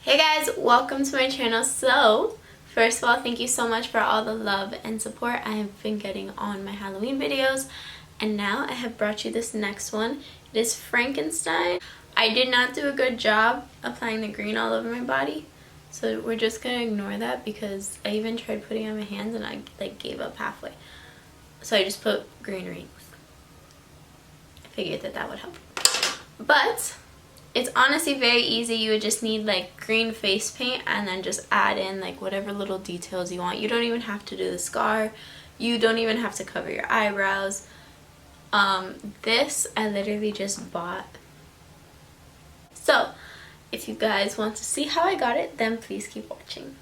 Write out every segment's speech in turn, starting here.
Hey guys, welcome to my channel. So, first of all, thank you so much for all the love and support I have been getting on my Halloween videos. And now I have brought you this next one. It is Frankenstein. I did not do a good job applying the green all over my body. So we're just gonna ignore that because I even tried putting it on my hands and I gave up halfway. So I just put green rings. I figured that would help. But it's honestly very easy. You would just need green face paint and then just add in whatever little details you want. You don't even have to do the scar. You don't even have to cover your eyebrows. This I literally just bought. So if you guys want to see how I got it, then please keep watching.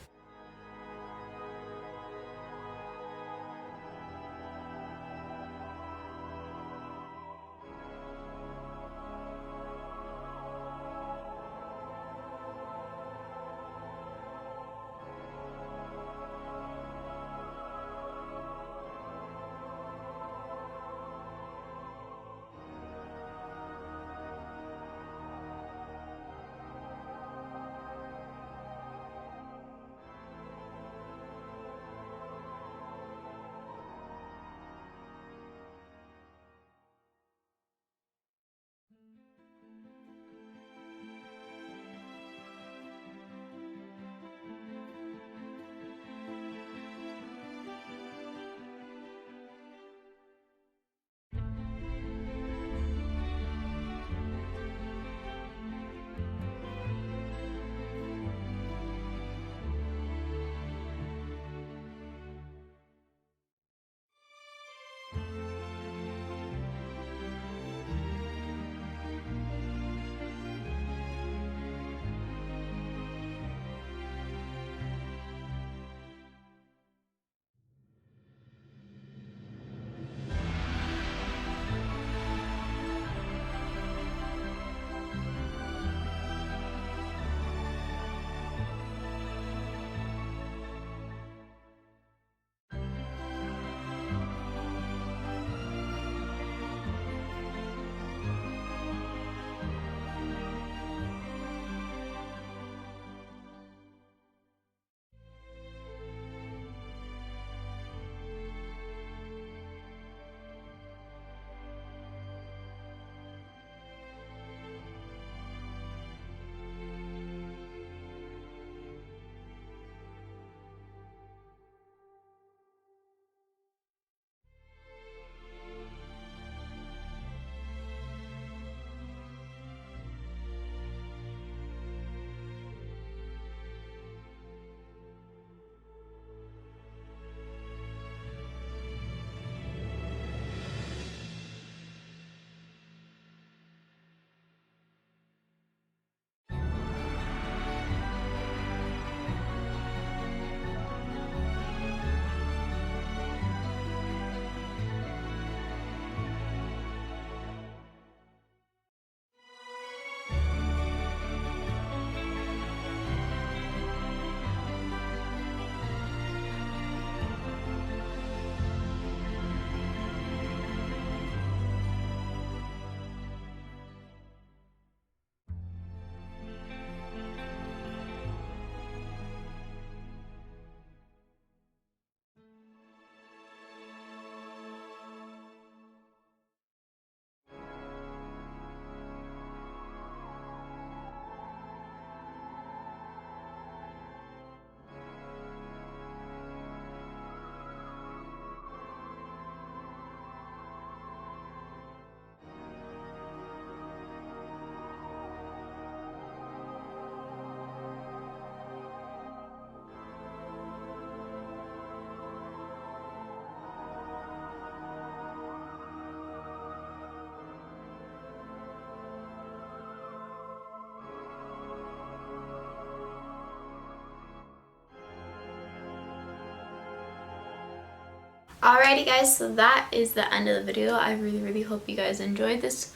Alrighty guys, so that is the end of the video. I really hope you guys enjoyed this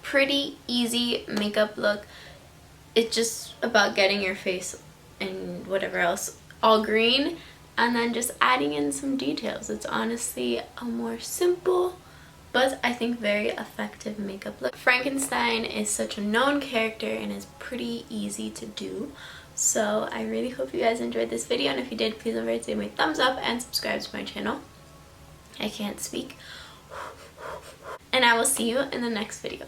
pretty easy makeup look. It's just about getting your face and whatever else all green and then just adding in some details. It's honestly a more simple but I think very effective makeup look. Frankenstein is such a known character and is pretty easy to do. So I really hope you guys enjoyed this video, and if you did, please don't forget to give me a thumbs up and subscribe to my channel. I can't speak. And I will see you in the next video.